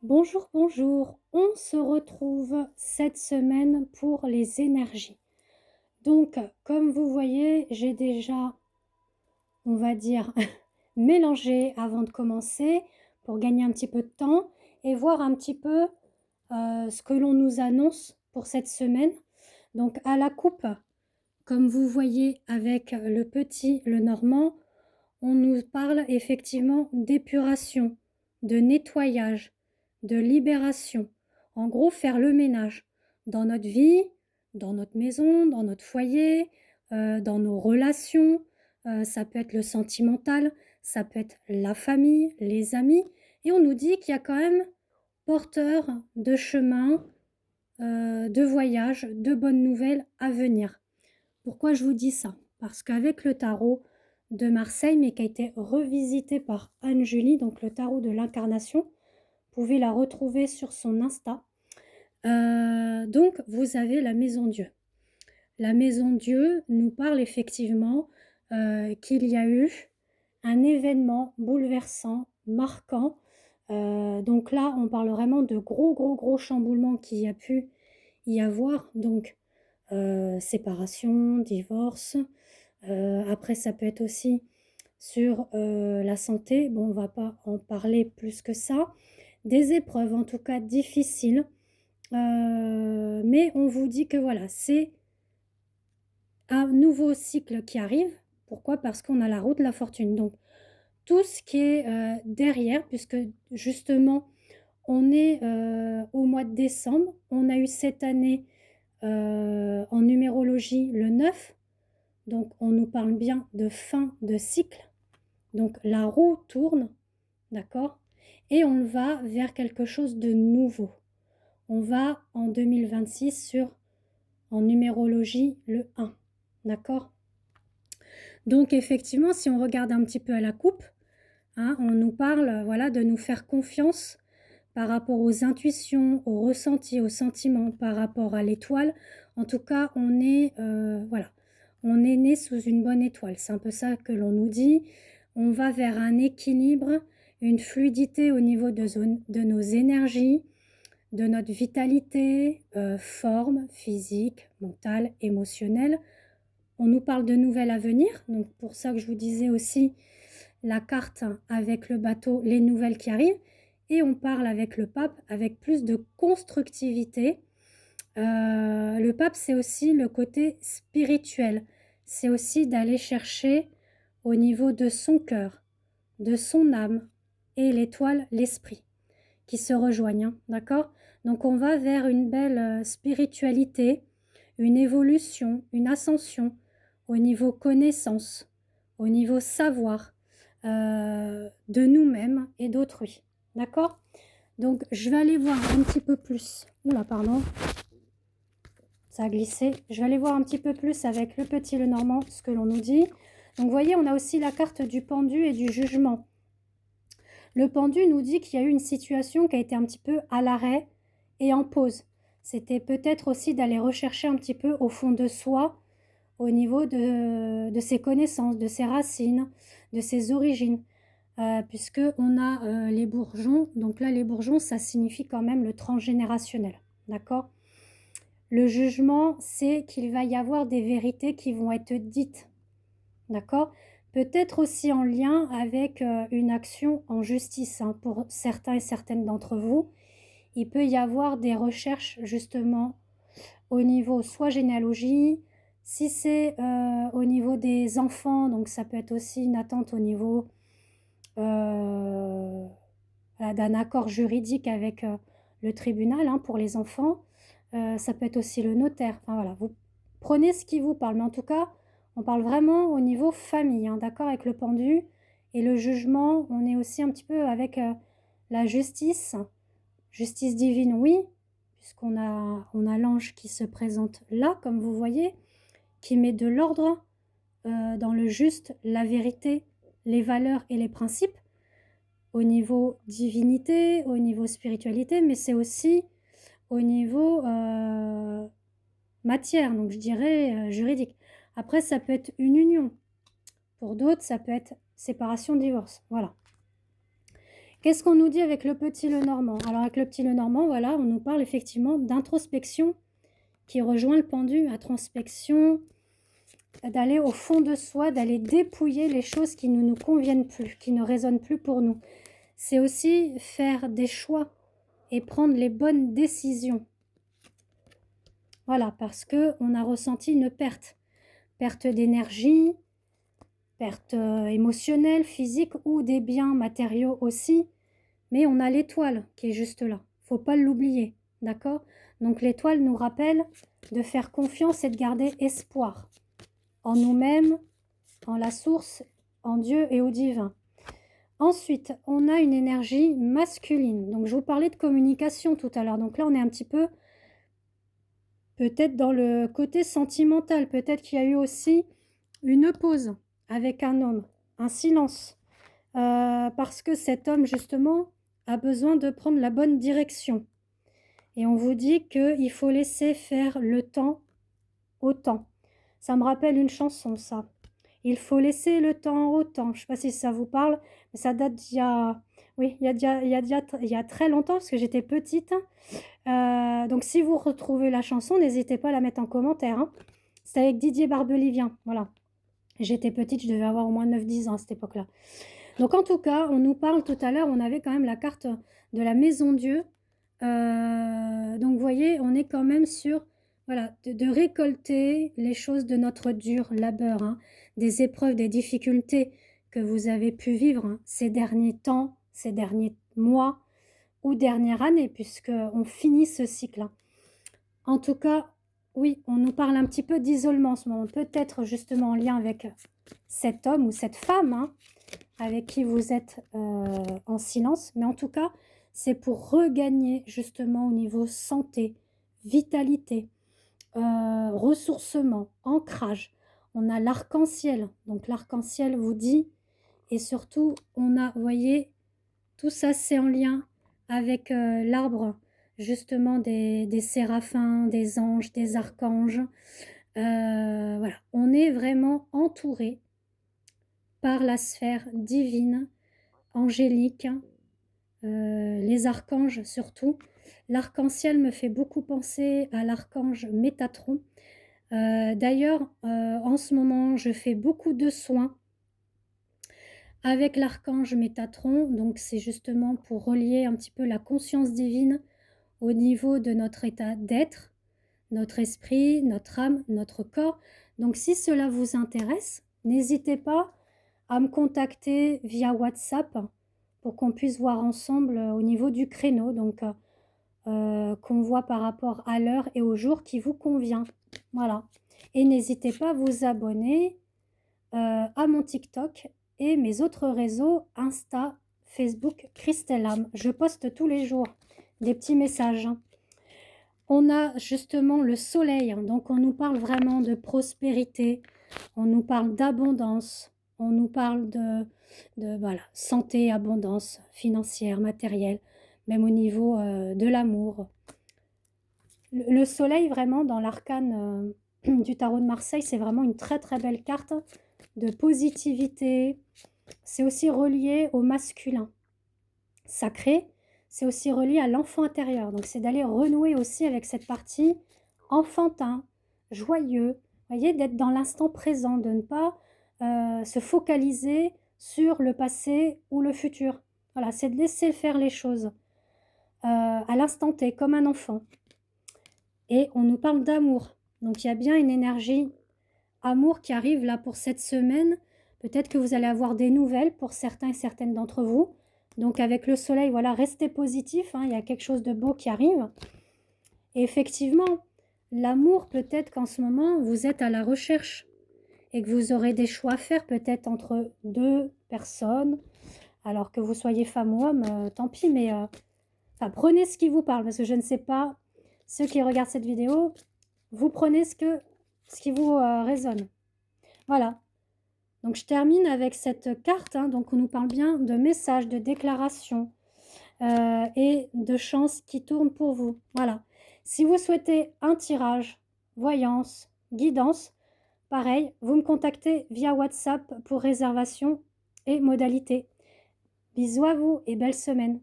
Bonjour, bonjour. On se retrouve cette semaine pour les énergies. Donc, comme vous voyez, j'ai déjà, on va dire, mélangé avant de commencer pour gagner un petit peu de temps et voir un petit peu ce que l'on nous annonce pour cette semaine. Donc, à la coupe, comme vous voyez avec le petit, le normand, on nous parle effectivement d'épuration, de nettoyage, de libération. En gros, faire le ménage dans notre vie, dans notre maison, dans notre foyer, dans nos relations. Ça peut être le sentimental, ça peut être la famille, les amis. Et on nous dit qu'il y a quand même porteur de chemin, de voyage, de bonnes nouvelles à venir. Pourquoi je vous dis ça? Parce qu'avec le tarot de Marseille, mais qui a été revisité par Anne-Julie, donc le tarot de l'incarnation, vous pouvez la retrouver sur son Insta. Donc, vous avez la Maison Dieu. La Maison Dieu nous parle effectivement qu'il y a eu un événement bouleversant, marquant. Donc là, on parle vraiment de gros chamboulements qu'il y a pu y avoir. Donc, séparation, divorce. Après, ça peut être aussi sur la santé. Bon, on va pas en parler plus que ça. Des épreuves, en tout cas difficiles. Mais on vous dit que voilà, c'est un nouveau cycle qui arrive. Pourquoi? Parce qu'on a la roue de la fortune. Donc, tout ce qui est derrière, puisque justement, on est au mois de décembre. On a eu cette année en numérologie le 9. Donc, on nous parle bien de fin de cycle. Donc, la roue tourne, d'accord? Et on va vers quelque chose de nouveau. On va en 2026 sur, en numérologie, le 1, d'accord? Donc, effectivement, si on regarde un petit peu à la coupe, hein, on nous parle, voilà, de nous faire confiance par rapport aux intuitions, aux ressentis, aux sentiments, par rapport à l'étoile. En tout cas, on est, voilà, on est né sous une bonne étoile. C'est un peu ça que l'on nous dit. On va vers un équilibre, une fluidité au niveau de nos énergies, de notre vitalité, forme, physique, mentale, émotionnelle. On nous parle de nouvelles à venir. Donc pour ça que je vous disais aussi la carte avec le bateau, les nouvelles qui arrivent. Et on parle avec le pape avec plus de constructivité. Le pape, c'est aussi le côté spirituel. C'est aussi d'aller chercher au niveau de son cœur, de son âme et l'étoile, l'esprit, qui se rejoignent, hein, d'accord? Donc on va vers une belle spiritualité, une évolution, une ascension au niveau connaissance, au niveau savoir de nous-mêmes et d'autrui, d'accord? Donc je vais aller voir un petit peu plus. Oula, pardon, ça a glissé. Je vais aller voir un petit peu plus avec le petit le normand ce que l'on nous dit. Donc vous voyez, on a aussi la carte du pendu et du jugement. Le pendu nous dit qu'il y a eu une situation qui a été un petit peu à l'arrêt et en pause. C'était peut-être aussi d'aller rechercher un petit peu au fond de soi, au niveau de ses connaissances, de ses racines, de ses origines. Puisque on a les bourgeons. Donc là, les bourgeons, ça signifie quand même le transgénérationnel. D'accord? Le jugement, c'est qu'il va y avoir des vérités qui vont être dites. D'accord? Peut-être aussi en lien avec une action en justice, hein, pour certains et certaines d'entre vous. Il peut y avoir des recherches justement au niveau soit généalogie, si c'est au niveau des enfants, donc ça peut être aussi une attente au niveau voilà, d'un accord juridique avec le tribunal, hein, pour les enfants. Ça peut être aussi le notaire. Enfin voilà, vous prenez ce qui vous parle. Mais en tout cas, on parle vraiment au niveau famille, hein, d'accord, avec le pendu. Et le jugement, on est aussi un petit peu avec la justice. Justice divine, oui, puisqu'on a, on a l'ange qui se présente là, comme vous voyez, qui met de l'ordre dans le juste, la vérité, les valeurs et les principes au niveau divinité, au niveau spiritualité, mais c'est aussi au niveau matière, donc je dirais juridique. Après, ça peut être une union. Pour d'autres, ça peut être séparation, divorce. Voilà. Qu'est-ce qu'on nous dit avec le petit Lenormand? Alors avec le petit Lenormand, voilà, on nous parle effectivement d'introspection qui rejoint le pendu, introspection, d'aller au fond de soi, d'aller dépouiller les choses qui ne nous conviennent plus, qui ne résonnent plus pour nous. C'est aussi faire des choix et prendre les bonnes décisions. Voilà, parce qu'on a ressenti une perte d'énergie, perte émotionnelle, physique ou des biens matériaux aussi. Mais on a l'étoile qui est juste là. Faut pas l'oublier, d'accord? Donc l'étoile nous rappelle de faire confiance et de garder espoir en nous-mêmes, en la source, en Dieu et au divin. Ensuite, on a une énergie masculine. Donc je vous parlais de communication tout à l'heure. Donc là, on est un petit peu peut-être dans le côté sentimental. Peut-être qu'il y a eu aussi une pause avec un homme, un silence. Parce que cet homme, justement, a besoin de prendre la bonne direction. Et on vous dit qu'il faut laisser faire le temps au temps. Ça me rappelle une chanson, ça. Il faut laisser le temps au temps. Je ne sais pas si ça vous parle, mais ça date d'il y a... Oui, il y a très longtemps, parce que j'étais petite. Donc si vous retrouvez la chanson, n'hésitez pas à la mettre en commentaire, hein. C'est avec Didier Barbelivien, voilà. J'étais petite, je devais avoir au moins 9-10 ans à cette époque-là. Donc en tout cas, on nous parle tout à l'heure, on avait quand même la carte de la Maison Dieu. Donc vous voyez, on est quand même sur voilà, de récolter les choses de notre dur labeur, hein, des épreuves, des difficultés que vous avez pu vivre, hein, ces derniers temps, ces derniers mois ou dernière année, puisqu'on finit ce cycle, hein. En tout cas, oui, on nous parle un petit peu d'isolement en ce moment, peut-être justement en lien avec cet homme ou cette femme, hein, avec qui vous êtes en silence, mais en tout cas, c'est pour regagner justement au niveau santé, vitalité, ressourcement, ancrage. On a l'arc-en-ciel, donc l'arc-en-ciel vous dit, et surtout, on a, vous voyez, tout ça c'est en lien avec l'arbre justement des séraphins, des anges, des archanges. Voilà, on est vraiment entouré par la sphère divine, angélique, les archanges surtout. L'arc-en-ciel me fait beaucoup penser à l'archange Métatron. D'ailleurs, en ce moment, je fais beaucoup de soins avec l'archange Métatron. Donc, c'est justement pour relier un petit peu la conscience divine au niveau de notre état d'être, notre esprit, notre âme, notre corps. Donc, si cela vous intéresse, n'hésitez pas à me contacter via WhatsApp pour qu'on puisse voir ensemble au niveau du créneau, donc qu'on voit par rapport à l'heure et au jour qui vous convient. Voilà. Et n'hésitez pas à vous abonner à mon TikTok et mes autres réseaux, Insta, Facebook, Christelle Âme. Je poste tous les jours des petits messages. On a justement le soleil, hein, donc on nous parle vraiment de prospérité, on nous parle d'abondance, on nous parle de voilà, santé, abondance financière, matérielle, même au niveau de l'amour. Le soleil, vraiment, dans l'arcane du tarot de Marseille, c'est vraiment une très très belle carte de positivité. C'est aussi relié au masculin sacré. C'est aussi relié à l'enfant intérieur. Donc, c'est d'aller renouer aussi avec cette partie enfantin, joyeux. Vous voyez, d'être dans l'instant présent, de ne pas se focaliser sur le passé ou le futur. Voilà, c'est de laisser faire les choses à l'instant T, comme un enfant. Et on nous parle d'amour. Donc, il y a bien une énergie amour qui arrive là pour cette semaine. Peut-être que vous allez avoir des nouvelles pour certains et certaines d'entre vous. Donc avec le soleil, voilà, restez positif, hein, il y a quelque chose de beau qui arrive. Et effectivement, l'amour, peut-être qu'en ce moment, vous êtes à la recherche et que vous aurez des choix à faire peut-être entre deux personnes. Alors que vous soyez femme ou homme, tant pis, mais enfin, prenez ce qui vous parle, parce que je ne sais pas, ceux qui regardent cette vidéo, vous prenez ce qui vous résonne. Voilà. Donc je termine avec cette carte, hein, donc on nous parle bien de messages, de déclarations et de chances qui tournent pour vous. Voilà. Si vous souhaitez un tirage, voyance, guidance, pareil, vous me contactez via WhatsApp pour réservation et modalité. Bisous à vous et belle semaine.